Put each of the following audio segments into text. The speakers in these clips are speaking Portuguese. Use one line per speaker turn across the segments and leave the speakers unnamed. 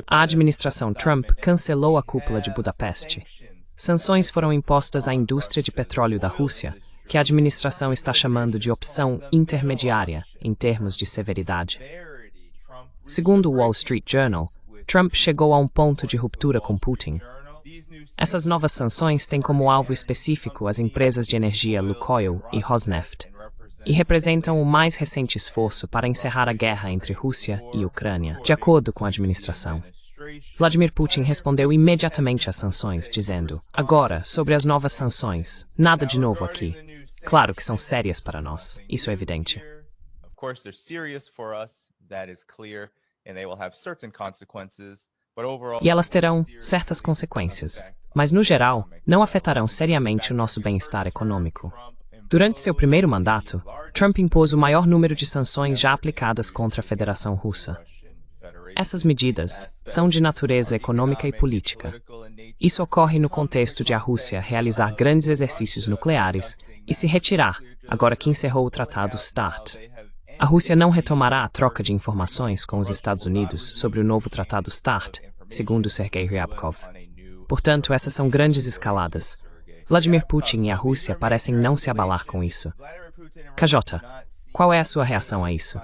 A administração Trump cancelou a cúpula de Budapeste. Sanções foram impostas à indústria de petróleo da Rússia, que a administração está chamando de opção intermediária em termos de severidade. Segundo o Wall Street Journal, Trump chegou a um ponto de ruptura com Putin. Essas novas sanções têm como alvo específico as empresas de energia Lukoil e Rosneft, e representam o mais recente esforço para encerrar a guerra entre Rússia e Ucrânia, de acordo com a administração. Vladimir Putin respondeu imediatamente às sanções, dizendo: "Agora, sobre as novas sanções, nada de novo aqui. Claro que são sérias para nós, isso é evidente." E elas terão certas consequências, mas no geral, não afetarão seriamente o nosso bem-estar econômico. Durante seu primeiro mandato, Trump impôs o maior número de sanções já aplicadas contra a Federação Russa. Essas medidas são de natureza econômica e política. Isso ocorre no contexto de a Rússia realizar grandes exercícios nucleares e se retirar, agora que encerrou o Tratado START. A Rússia não retomará a troca de informações com os Estados Unidos sobre o novo Tratado START, segundo Sergei Ryabkov. Portanto, essas são grandes escaladas. Vladimir Putin e a Rússia parecem não se abalar com isso. KJ, qual é a sua reação a isso?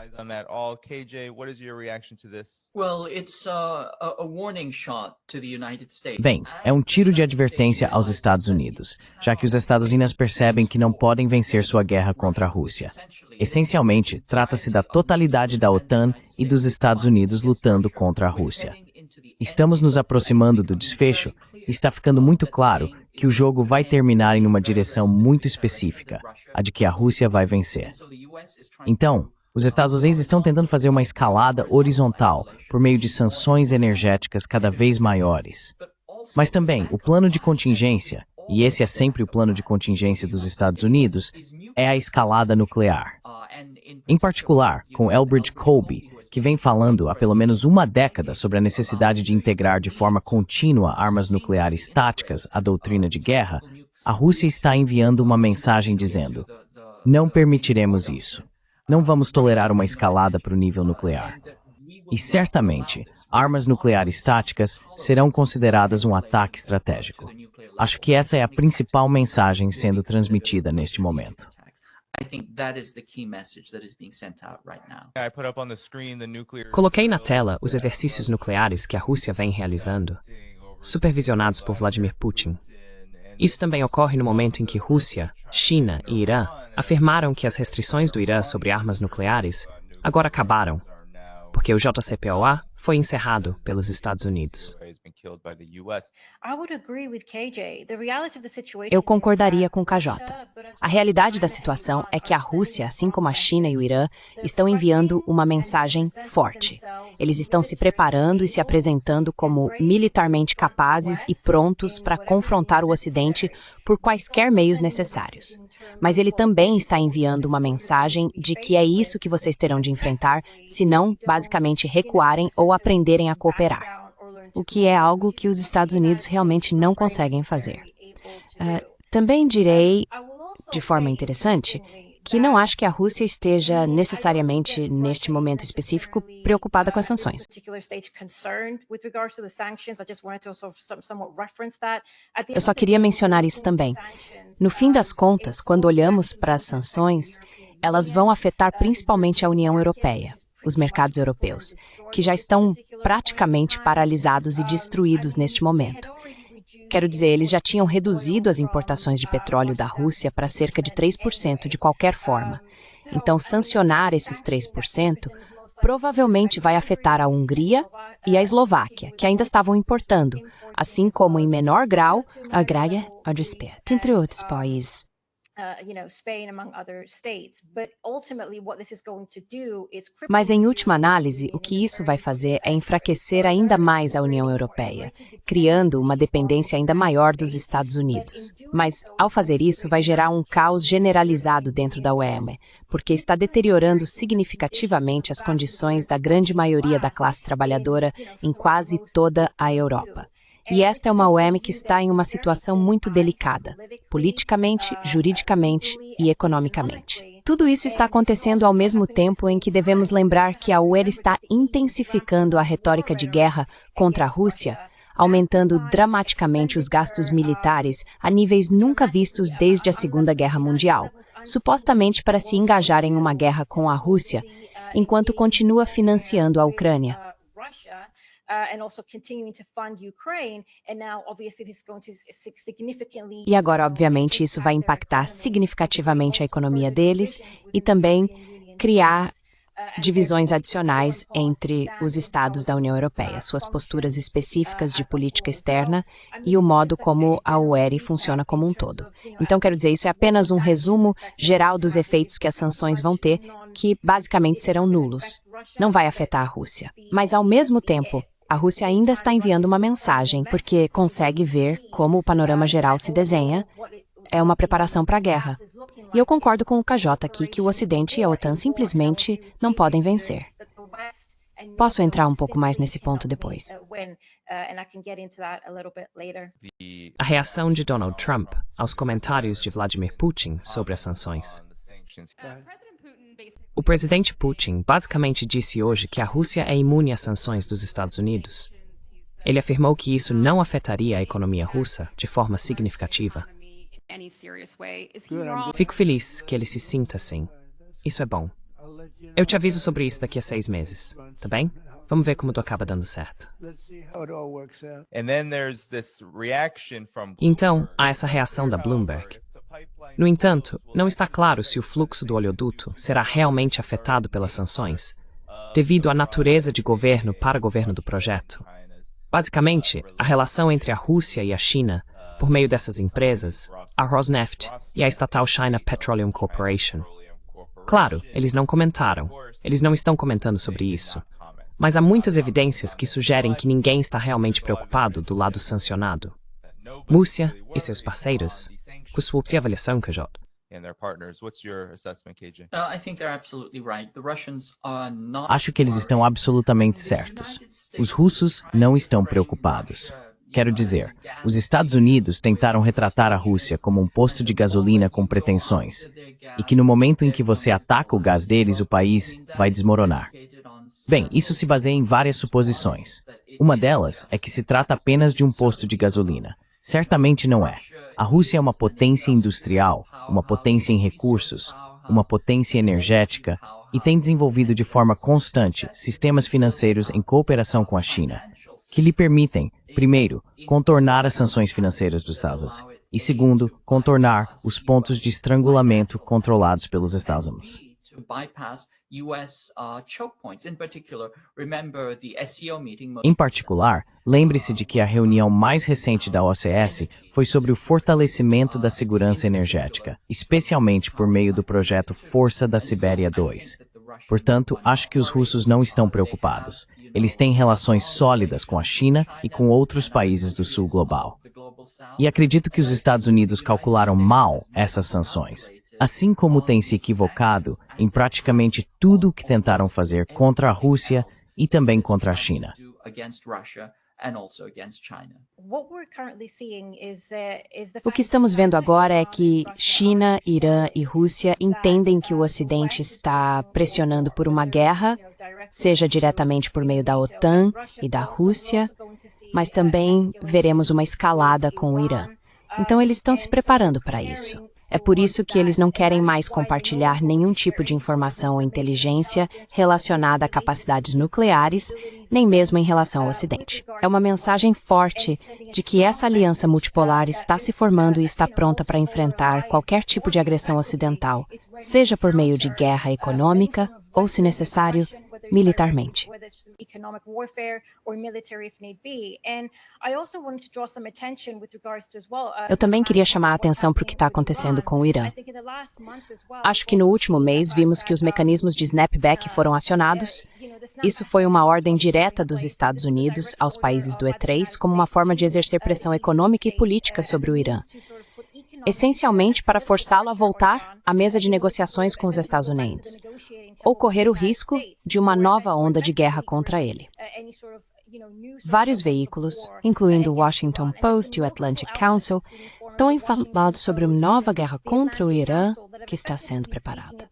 Bem, é um tiro de advertência aos Estados Unidos, já que os Estados Unidos percebem que não podem vencer sua guerra contra a Rússia. Essencialmente, trata-se da totalidade da OTAN e dos Estados Unidos lutando contra a Rússia. Estamos nos aproximando do desfecho e está ficando muito claro que o jogo vai terminar em uma direção muito específica, a de que a Rússia vai vencer. Então, os Estados Unidos estão tentando fazer uma escalada horizontal por meio de sanções energéticas cada vez maiores. Mas também, o plano de contingência, e esse é sempre o plano de contingência dos Estados Unidos, é a escalada nuclear. Em particular, com Elbridge Colby, que vem falando há pelo menos uma década sobre a necessidade de integrar de forma contínua armas nucleares táticas à doutrina de guerra, a Rússia está enviando uma mensagem dizendo: "Não permitiremos isso. Não vamos tolerar uma escalada para o nível nuclear." E certamente, armas nucleares táticas serão consideradas um ataque estratégico. Acho que essa é a principal mensagem sendo transmitida neste momento.
Coloquei na tela os exercícios nucleares que a Rússia vem realizando, supervisionados por Vladimir Putin. Isso também ocorre no momento em que Rússia, China e Irã afirmaram que as restrições do Irã sobre armas nucleares agora acabaram, porque o JCPOA foi encerrado pelos Estados Unidos.
Eu concordaria com o KJ. A realidade da situação é que a Rússia, assim como a China e o Irã, estão enviando uma mensagem forte. Eles estão se preparando e se apresentando como militarmente capazes e prontos para confrontar o Ocidente por quaisquer meios necessários. Mas ele também está enviando uma mensagem de que é isso que vocês terão de enfrentar, se não, basicamente, recuarem ou aprenderem a cooperar. O que é algo que os Estados Unidos realmente não conseguem fazer. Também direi, de forma interessante, que não acho que a Rússia esteja necessariamente, neste momento específico, preocupada com as sanções. Eu só queria mencionar isso também. No fim das contas, quando olhamos para as sanções, elas vão afetar principalmente a União Europeia, os mercados europeus, que já estão praticamente paralisados e destruídos neste momento. Quero dizer, eles já tinham reduzido as importações de petróleo da Rússia para cerca de 3% de qualquer forma. Então, sancionar esses 3% provavelmente vai afetar a Hungria e a Eslováquia, que ainda estavam importando, assim como, em menor grau, a Grécia e a Espanha, entre outros países. Mas, em última análise, o que isso vai fazer é enfraquecer ainda mais a União Europeia, criando uma dependência ainda maior dos Estados Unidos. Mas, ao fazer isso, vai gerar um caos generalizado dentro da OEM, porque está deteriorando significativamente as condições da grande maioria da classe trabalhadora em quase toda a Europa. E esta é uma OEM que está em uma situação muito delicada, politicamente, juridicamente e economicamente. tudo isso está acontecendo ao mesmo tempo em que devemos lembrar que a UE está intensificando a retórica de guerra contra a Rússia, aumentando dramaticamente os gastos militares a níveis nunca vistos desde a Segunda Guerra Mundial, supostamente para se engajar em uma guerra com a Rússia, enquanto continua financiando a Ucrânia. E agora, obviamente, isso vai impactar significativamente a economia deles e também criar divisões adicionais entre os estados da União Europeia, suas posturas específicas de política externa e o modo como a UE funciona como um todo. Então, quero dizer, isso é apenas um resumo geral dos efeitos que as sanções vão ter, que basicamente serão nulos. Não vai afetar a Rússia. Mas, ao mesmo tempo, a Rússia ainda está enviando uma mensagem, porque consegue ver como o panorama geral se desenha. É uma preparação para a guerra. E eu concordo com o KJ aqui que o Ocidente e a OTAN simplesmente não podem vencer. Posso entrar um pouco mais nesse ponto depois.
A reação de Donald Trump aos comentários de Vladimir Putin sobre as sanções. O presidente Putin basicamente disse hoje que a Rússia é imune às sanções dos Estados Unidos. Ele afirmou que isso não afetaria a economia russa de forma significativa. Fico feliz que ele se sinta assim. Isso é bom. Eu te aviso sobre isso daqui a 6 meses, tá bem? Vamos ver como tudo acaba dando certo. Então, há essa reação da Bloomberg. No entanto, não está claro se o fluxo do oleoduto será realmente afetado pelas sanções, devido à natureza de governo para governo do projeto. Basicamente, a relação entre a Rússia e a China, por meio dessas empresas, a Rosneft e a estatal China Petroleum Corporation. Claro, eles não comentaram. Eles não estão comentando sobre isso. Mas há muitas evidências que sugerem que ninguém está realmente preocupado do lado sancionado. Rússia e seus parceiros. Com sua avaliação, KJ?
Acho que eles estão absolutamente certos. Os russos não estão preocupados. Quero dizer, os Estados Unidos tentaram retratar a Rússia como um posto de gasolina com pretensões, e que no momento em que você ataca o gás deles, o país vai desmoronar. Bem, isso se baseia em várias suposições. Uma delas é que se trata apenas de um posto de gasolina. Certamente não é. A Rússia é uma potência industrial, uma potência em recursos, uma potência energética e tem desenvolvido de forma constante sistemas financeiros em cooperação com a China, que lhe permitem, primeiro, contornar as sanções financeiras dos Estados e, segundo, contornar os pontos de estrangulamento controlados pelos Estados Unidos. Em particular, lembre-se de que a reunião mais recente da OCS foi sobre o fortalecimento da segurança energética, especialmente por meio do projeto Força da Sibéria 2. Portanto, acho que os russos não estão preocupados. Eles têm relações sólidas com a China e com outros países do sul global. E acredito que os Estados Unidos calcularam mal essas sanções, assim como têm se equivocado em praticamente tudo o que tentaram fazer contra a Rússia e também contra a China.
O que estamos vendo agora é que China, Irã e Rússia entendem que o Ocidente está pressionando por uma guerra, seja diretamente por meio da OTAN e da Rússia, mas também veremos uma escalada com o Irã. Então eles estão se preparando para isso. É por isso que eles não querem mais compartilhar nenhum tipo de informação ou inteligência relacionada a capacidades nucleares, nem mesmo em relação ao Ocidente. É uma mensagem forte de que essa aliança multipolar está se formando e está pronta para enfrentar qualquer tipo de agressão ocidental, seja por meio de guerra econômica ou, se necessário, militarmente. Eu também queria chamar a atenção para o que está acontecendo com o Irã. Acho que no último mês vimos que os mecanismos de snapback foram acionados. Isso foi uma ordem direta dos Estados Unidos aos países do E3 como uma forma de exercer pressão econômica e política sobre o Irã, essencialmente para forçá-lo a voltar à mesa de negociações com os Estados Unidos, ou correr o risco de uma nova onda de guerra contra ele. Vários veículos, incluindo o Washington Post e o Atlantic Council, têm falado sobre uma nova guerra contra o Irã que está sendo preparada.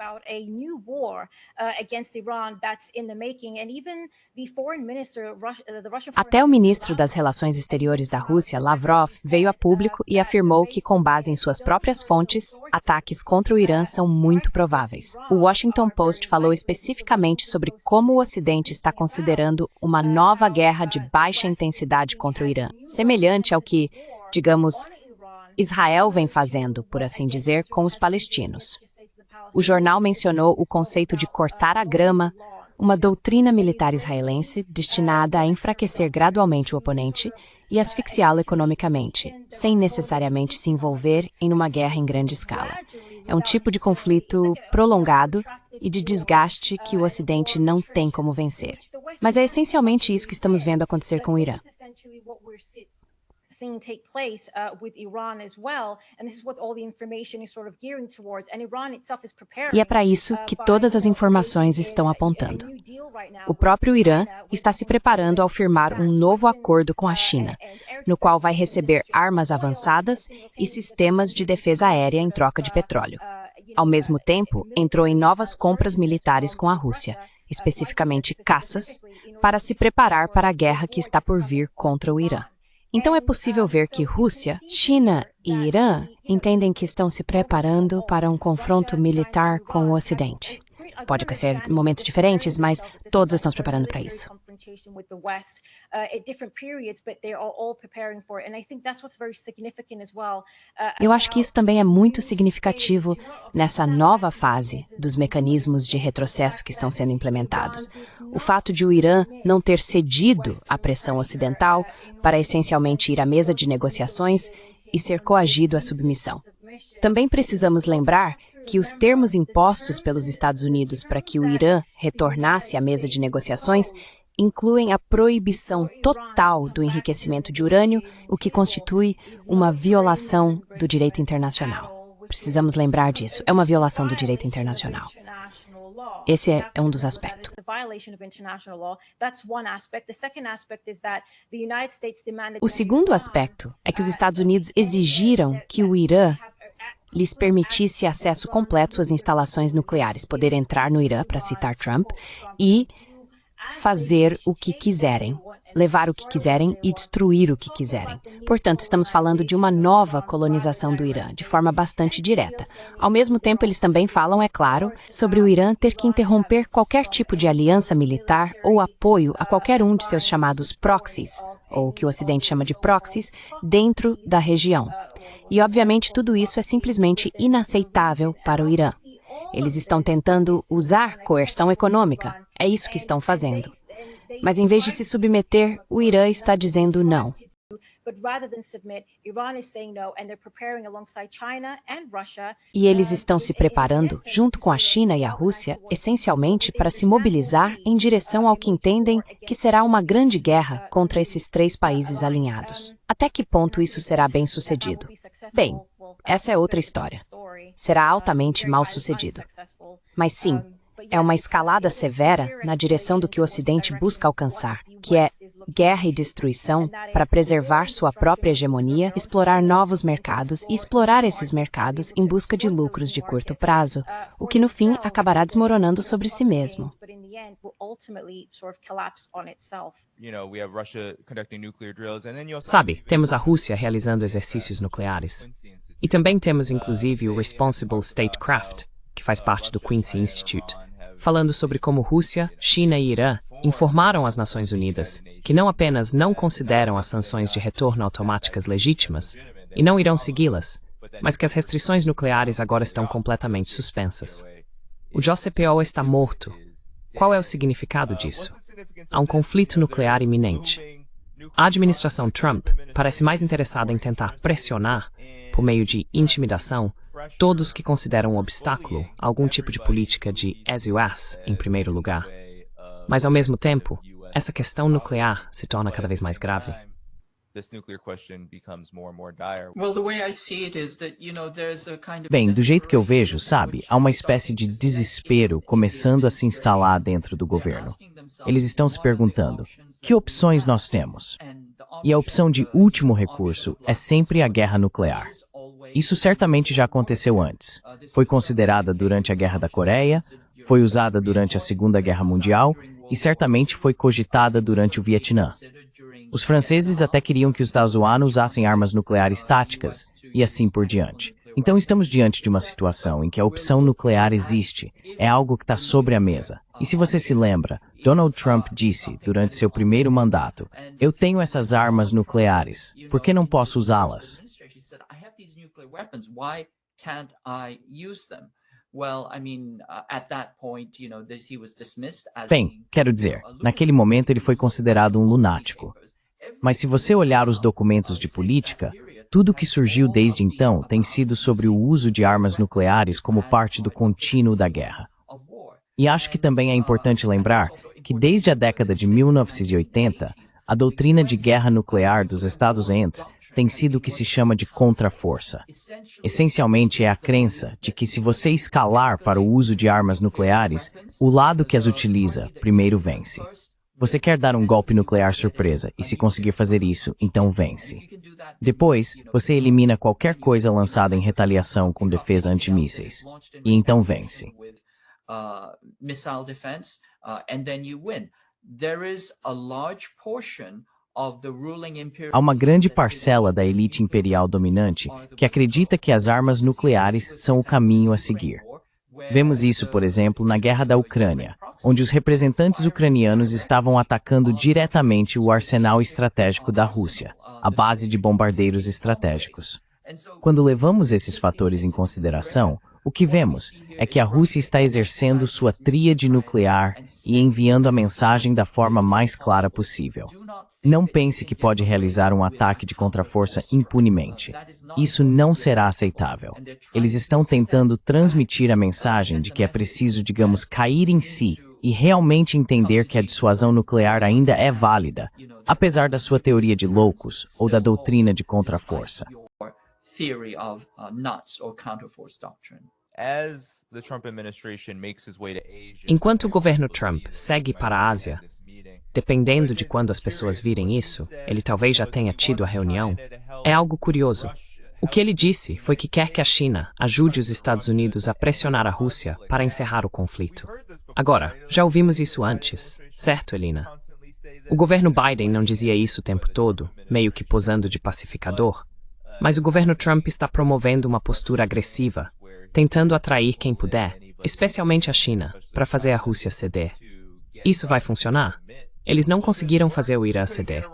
Até o ministro das Relações Exteriores da Rússia, Lavrov, veio a público e afirmou que, com base em suas próprias fontes, ataques contra o Irã são muito prováveis. O Washington Post falou especificamente sobre como o Ocidente está considerando uma nova guerra de baixa intensidade contra o Irã, semelhante ao que, digamos, Israel vem fazendo, por assim dizer, com os palestinos. O jornal mencionou o conceito de cortar a grama, uma doutrina militar israelense destinada a enfraquecer gradualmente o oponente e asfixiá-lo economicamente, sem necessariamente se envolver em uma guerra em grande escala. É um tipo de conflito prolongado e de desgaste que o Ocidente não tem como vencer. Mas é essencialmente isso que estamos vendo acontecer com o Irã. E é para isso que todas as informações estão apontando. O próprio Irã está se preparando ao firmar um novo acordo com a China, no qual vai receber armas avançadas e sistemas de defesa aérea em troca de petróleo. Ao mesmo tempo, entrou em novas compras militares com a Rússia, especificamente caças, para se preparar para a guerra que está por vir contra o Irã. Então é possível ver que Rússia, China e Irã entendem que estão se preparando para um confronto militar com o Ocidente. Pode ser em momentos diferentes, mas todos estão se preparando para isso. Eu acho que isso também é muito significativo nessa nova fase dos mecanismos de retrocesso que estão sendo implementados. O fato de o Irã não ter cedido à pressão ocidental para essencialmente ir à mesa de negociações e ser coagido à submissão. Também precisamos lembrar que os termos impostos pelos Estados Unidos para que o Irã retornasse à mesa de negociações incluem a proibição total do enriquecimento de urânio, o que constitui uma violação do direito internacional. Precisamos lembrar disso. É uma violação do direito internacional. Esse é um dos aspectos. O segundo aspecto é que os Estados Unidos exigiram que o Irã lhes permitisse acesso completo às instalações nucleares, poder entrar no Irã, para citar Trump, e fazer o que quiserem, levar o que quiserem e destruir o que quiserem. Portanto, estamos falando de uma nova colonização do Irã, de forma bastante direta. Ao mesmo tempo, eles também falam, é claro, sobre o Irã ter que interromper qualquer tipo de aliança militar ou apoio a qualquer um de seus chamados proxies, ou o que o Ocidente chama de proxies, dentro da região. E, obviamente, tudo isso é simplesmente inaceitável para o Irã. Eles estão tentando usar coerção econômica. É isso que estão fazendo. Mas, em vez de se submeter, o Irã está dizendo não. E eles estão se preparando, junto com a China e a Rússia, essencialmente para se mobilizar em direção ao que entendem que será uma grande guerra contra esses três países alinhados. Até que ponto isso será bem sucedido? Bem, essa é outra história. Será altamente mal sucedido. Mas sim, é uma escalada severa na direção do que o Ocidente busca alcançar, que é guerra e destruição para preservar sua própria hegemonia, explorar novos mercados e explorar esses mercados em busca de lucros de curto prazo, o que no fim acabará desmoronando sobre si mesmo.
Sabe, temos a Rússia realizando exercícios nucleares. E também temos, inclusive, o Responsible Statecraft, que faz parte do Quincy Institute, falando sobre como Rússia, China e Irã informaram as Nações Unidas que não apenas não consideram as sanções de retorno automáticas legítimas e não irão segui-las, mas que as restrições nucleares agora estão completamente suspensas. O JCPOA está morto. Qual é o significado disso? Há um conflito nuclear iminente. A administração Trump parece mais interessada em tentar pressionar, por meio de intimidação, todos que consideram um obstáculo a algum tipo de política de SUS em primeiro lugar. Mas, ao mesmo tempo, essa questão nuclear se torna cada vez mais grave.
Bem, do jeito que eu vejo, sabe, há uma espécie de desespero começando a se instalar dentro do governo. Eles estão se perguntando, que opções nós temos? E a opção de último recurso é sempre a guerra nuclear. Isso certamente já aconteceu antes. Foi considerada durante a Guerra da Coreia, foi usada durante a Segunda Guerra Mundial e certamente foi cogitada durante o Vietnã. Os franceses até queriam que os Estados Unidos usassem armas nucleares táticas e assim por diante. Então estamos diante de uma situação em que a opção nuclear existe, é algo que está sobre a mesa. E se você se lembra, Donald Trump disse durante seu primeiro mandato, eu tenho essas armas nucleares, por que não posso usá-las? Bem, quero dizer, naquele momento ele foi considerado um lunático. Mas se você olhar os documentos de política, tudo que surgiu desde então tem sido sobre o uso de armas nucleares como parte do contínuo da guerra. E acho que também é importante lembrar que desde a década de 1980, a doutrina de guerra nuclear dos Estados Unidos tem sido o que se chama de contraforça. Essencialmente é a crença de que se você escalar para o uso de armas nucleares, o lado que as utiliza primeiro vence. Você quer dar um golpe nuclear surpresa e se conseguir fazer isso, então vence. Depois, você elimina qualquer coisa lançada em retaliação com defesa antimísseis, e então vence. Há uma grande parcela da elite imperial dominante que acredita que as armas nucleares são o caminho a seguir. Vemos isso, por exemplo, na Guerra da Ucrânia, onde os representantes ucranianos estavam atacando diretamente o arsenal estratégico da Rússia, a base de bombardeiros estratégicos. Quando levamos esses fatores em consideração, o que vemos é que a Rússia está exercendo sua tríade nuclear e enviando a mensagem da forma mais clara possível. Não pense que pode realizar um ataque de contraforça impunemente. Isso não será aceitável. Eles estão tentando transmitir a mensagem de que é preciso, digamos, cair em si e realmente entender que a dissuasão nuclear ainda é válida, apesar da sua teoria de loucos ou da doutrina de contraforça.
Enquanto o governo Trump segue para a Ásia, dependendo de quando as pessoas virem isso, ele talvez já tenha tido a reunião, é algo curioso. O que ele disse foi que quer que a China ajude os Estados Unidos a pressionar a Rússia para encerrar o conflito. Agora, já ouvimos isso antes, certo, Elina? O governo Biden não dizia isso o tempo todo, meio que posando de pacificador, mas o governo Trump está promovendo uma postura agressiva, tentando atrair quem puder, especialmente a China, para fazer a Rússia ceder. Isso vai funcionar? Eles não conseguiram fazer o Irã ceder.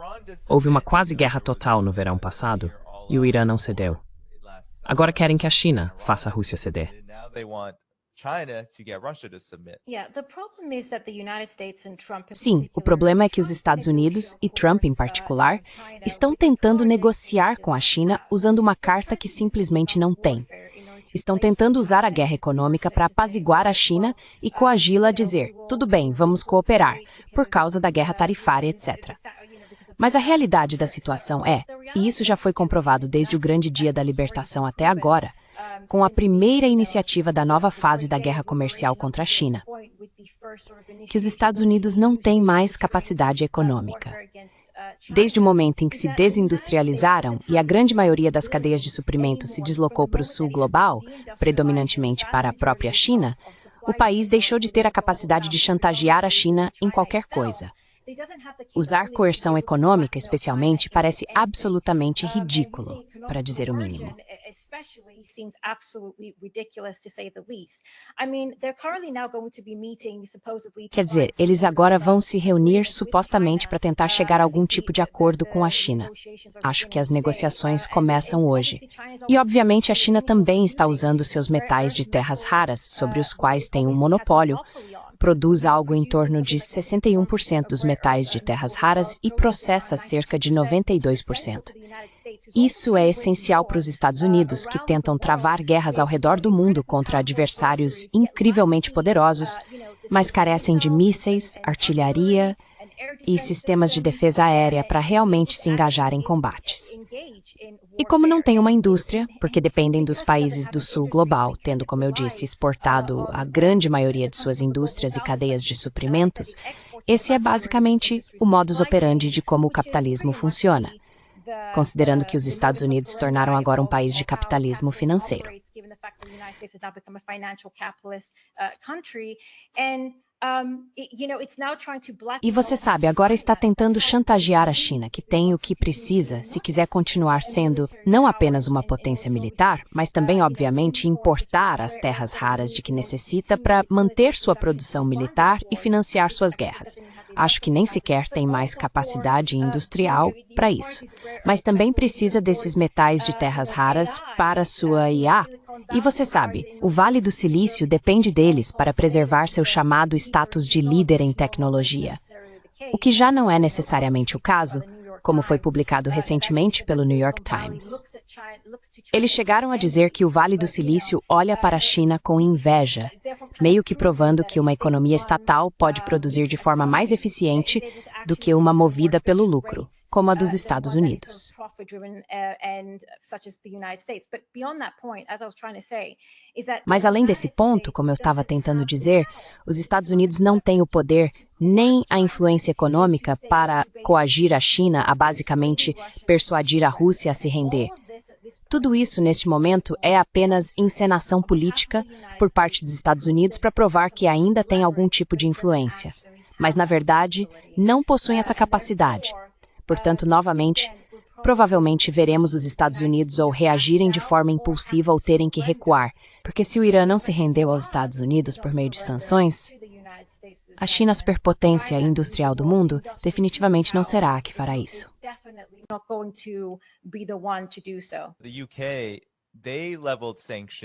Houve uma quase guerra total no verão passado, e o Irã não cedeu. Agora querem que a China faça a Rússia ceder.
Sim, o problema é que os Estados Unidos, e Trump em particular, estão tentando negociar com a China usando uma carta que simplesmente não tem. Estão tentando usar a guerra econômica para apaziguar a China e coagi-la a dizer, tudo bem, vamos cooperar, por causa da guerra tarifária, etc. Mas a realidade da situação é, e isso já foi comprovado desde o grande dia da libertação até agora, com a primeira iniciativa da nova fase da guerra comercial contra a China, que os Estados Unidos não têm mais capacidade econômica. Desde o momento em que se desindustrializaram e a grande maioria das cadeias de suprimentos se deslocou para o sul global, predominantemente para a própria China, o país deixou de ter a capacidade de chantagear a China em qualquer coisa. Usar coerção econômica, especialmente, parece absolutamente ridículo, para dizer o mínimo. Quer dizer, eles agora vão se reunir supostamente para tentar chegar a algum tipo de acordo com a China. Acho que as negociações começam hoje. E, obviamente, a China também está usando seus metais de terras raras, sobre os quais tem um monopólio, produz algo em torno de 61% dos metais de terras raras e processa cerca de 92%. Isso é essencial para os Estados Unidos, que tentam travar guerras ao redor do mundo contra adversários incrivelmente poderosos, mas carecem de mísseis, artilharia e sistemas de defesa aérea para realmente se engajar em combates. E como não tem uma indústria, porque dependem dos países do sul global, tendo, como eu disse, exportado a grande maioria de suas indústrias e cadeias de suprimentos, esse é basicamente o modus operandi de como o capitalismo funciona. considerando que os Estados Unidos se tornaram agora um país de capitalismo financeiro. E você sabe, agora está tentando chantagear a China, que tem o que precisa se quiser continuar sendo não apenas uma potência militar, mas também, obviamente, importar as terras raras de que necessita para manter sua produção militar e financiar suas guerras. Acho que nem sequer tem mais capacidade industrial para isso. Mas também precisa desses metais de terras raras para sua IA. E você sabe, o Vale do Silício depende deles para preservar seu chamado status de líder em tecnologia. O que já não é necessariamente o caso, como foi publicado recentemente pelo New York Times. Eles chegaram a dizer que o Vale do Silício olha para a China com inveja, meio que provando que uma economia estatal pode produzir de forma mais eficiente do que uma movida pelo lucro, como a dos Estados Unidos. Mas além desse ponto, como eu estava tentando dizer, os Estados Unidos não têm o poder nem a influência econômica para coagir a China a basicamente persuadir a Rússia a se render. Tudo isso, neste momento, é apenas encenação política por parte dos Estados Unidos para provar que ainda tem algum tipo de influência. Mas, na verdade, não possuem essa capacidade. Portanto, novamente, provavelmente veremos os Estados Unidos ou reagirem de forma impulsiva ou terem que recuar, porque se o Irã não se rendeu aos Estados Unidos por meio de sanções, a China, a superpotência industrial do mundo, definitivamente não será a que fará isso.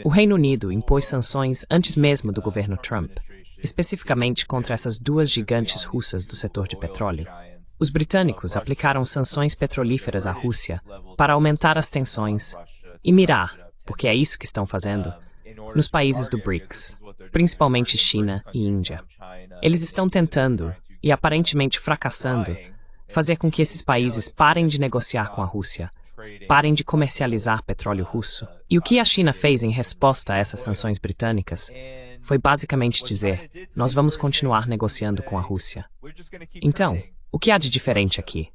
O Reino Unido impôs sanções antes mesmo do governo Trump, especificamente contra essas duas gigantes russas do setor de petróleo. Os britânicos aplicaram sanções petrolíferas à Rússia para aumentar as tensões e mirar, porque é isso que estão fazendo, nos países do BRICS, principalmente China e Índia. Eles estão tentando, e aparentemente fracassando, fazer com que esses países parem de negociar com a Rússia, parem de comercializar petróleo russo. E o que a China fez em resposta a essas sanções britânicas foi basicamente dizer: nós vamos continuar negociando com a Rússia. Então, o que há de diferente aqui?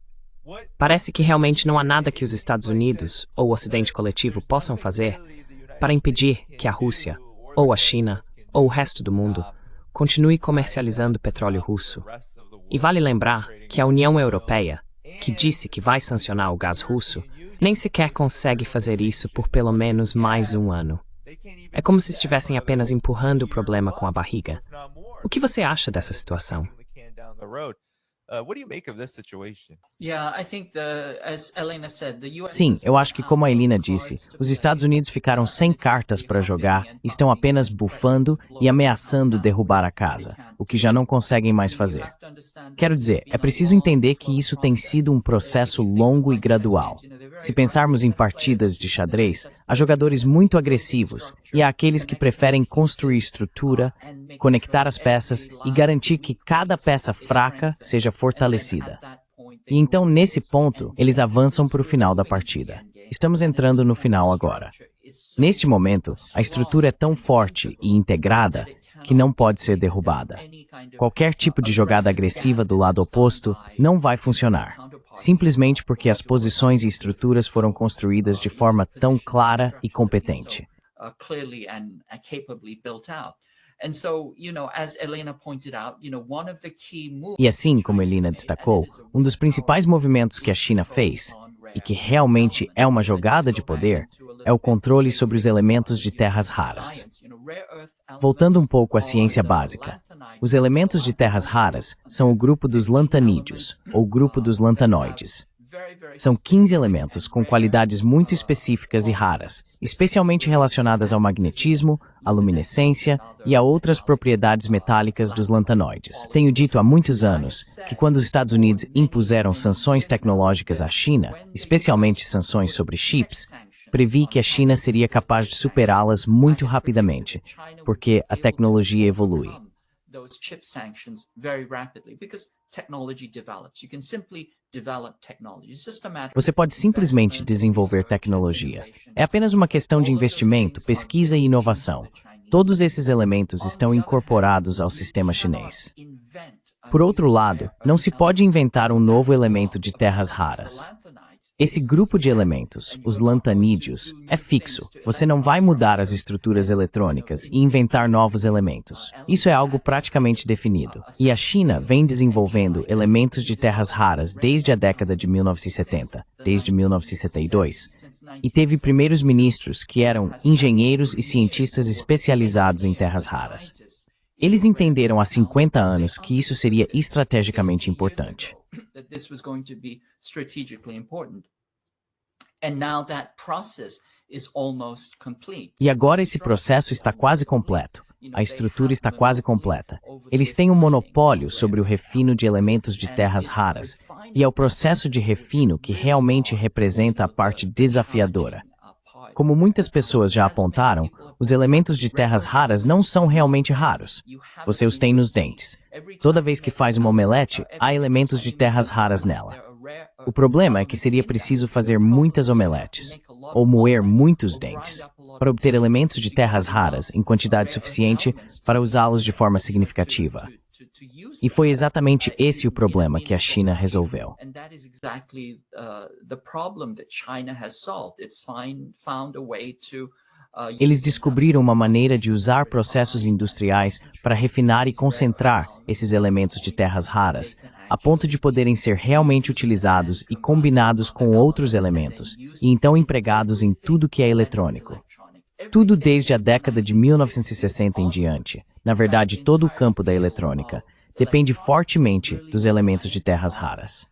Parece que realmente não há nada que os Estados Unidos ou o Ocidente coletivo possam fazer para impedir que a Rússia, ou a China, ou o resto do mundo continue comercializando petróleo russo. E vale lembrar que a União Europeia, que disse que vai sancionar o gás russo, nem sequer consegue fazer isso por pelo menos mais um ano. É como se estivessem apenas empurrando o problema com a barriga. O que você acha dessa situação?
Sim, eu acho que, como a Elina disse, os Estados Unidos ficaram sem cartas para jogar e estão apenas bufando e ameaçando derrubar a casa, o que já não conseguem mais fazer. Quero dizer, é preciso entender que isso tem sido um processo longo e gradual. Se pensarmos em partidas de xadrez, há jogadores muito agressivos e há aqueles que preferem construir estrutura, conectar as peças e garantir que cada peça fraca seja fortalecida. E então, nesse ponto, eles avançam para o final da partida. Estamos entrando no final agora. Neste momento, a estrutura é tão forte e integrada que não pode ser derrubada. Qualquer tipo de jogada agressiva do lado oposto não vai funcionar, simplesmente porque as posições e estruturas foram construídas de forma tão clara e competente. E assim como Elina destacou, um dos principais movimentos que a China fez, e que realmente é uma jogada de poder, é o controle sobre os elementos de terras raras. Voltando um pouco à ciência básica, os elementos de terras raras são o grupo dos lantanídeos, ou grupo dos lantanoides. São 15 elementos com qualidades muito específicas e raras, especialmente relacionadas ao magnetismo, à luminescência e a outras propriedades metálicas dos lantanoides. Tenho dito há muitos anos que quando os Estados Unidos impuseram sanções tecnológicas à China, especialmente sanções sobre chips, previ que a China seria capaz de superá-las muito rapidamente, porque a tecnologia evolui. Você pode simplesmente desenvolver tecnologia. É apenas uma questão de investimento, pesquisa e inovação. Todos esses elementos estão incorporados ao sistema chinês. Por outro lado, não se pode inventar um novo elemento de terras raras. Esse grupo de elementos, os lantanídeos, é fixo. Você não vai mudar as estruturas eletrônicas e inventar novos elementos. Isso é algo praticamente definido. E a China vem desenvolvendo elementos de terras raras desde a década de 1970, desde 1972. E teve primeiros ministros que eram engenheiros e cientistas especializados em terras raras. Eles entenderam há 50 anos que isso seria estrategicamente importante. E agora esse processo está quase completo. A estrutura está quase completa. Eles têm um monopólio sobre o refino de elementos de terras raras, e é o processo de refino que realmente representa a parte desafiadora. Como muitas pessoas já apontaram, os elementos de terras raras não são realmente raros. Você os tem nos dentes. Toda vez que faz uma omelete, há elementos de terras raras nela. O problema é que seria preciso fazer muitas omeletes, ou moer muitos dentes, para obter elementos de terras raras em quantidade suficiente para usá-los de forma significativa. E foi exatamente esse o problema que a China resolveu. Eles descobriram uma maneira de usar processos industriais para refinar e concentrar esses elementos de terras raras, a ponto de poderem ser realmente utilizados e combinados com outros elementos, e então empregados em tudo que é eletrônico. Tudo desde a década de 1960 em diante, na verdade todo o campo da eletrônica, depende fortemente dos elementos de terras raras.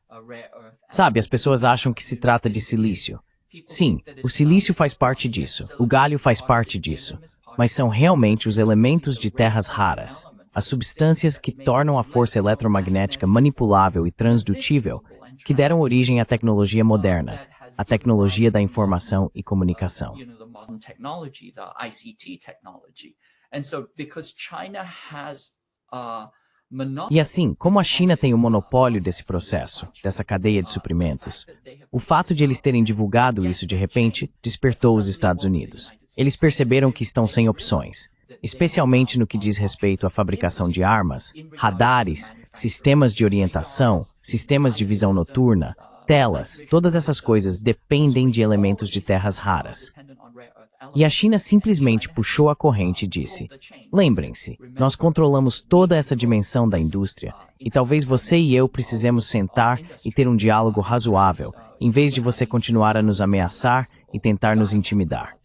Sabe, as pessoas acham que se trata de silício. Sim, o silício faz parte disso, o galho faz parte disso, mas são realmente os elementos de terras raras, as substâncias que tornam a força eletromagnética manipulável e transdutível, que deram origem à tecnologia moderna, a tecnologia da informação e comunicação. E assim, como a China tem o monopólio desse processo, dessa cadeia de suprimentos, o fato de eles terem divulgado isso de repente despertou os Estados Unidos. Eles perceberam que estão sem opções, especialmente no que diz respeito à fabricação de armas, radares, sistemas de orientação, sistemas de visão noturna, telas, todas essas coisas dependem de elementos de terras raras. E a China simplesmente puxou a corrente e disse: lembrem-se, nós controlamos toda essa dimensão da indústria e talvez você e eu precisemos sentar e ter um diálogo razoável, em vez de você continuar a nos ameaçar e tentar nos intimidar.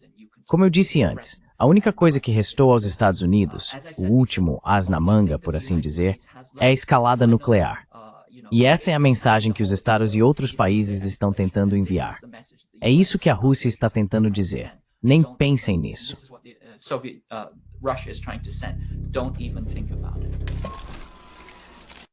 Como eu disse antes, a única coisa que restou aos Estados Unidos, o último as na manga, por assim dizer, é a escalada nuclear. E essa é a mensagem que os Estados e outros países estão tentando enviar. É isso que a Rússia está tentando dizer. Nem pensem nisso.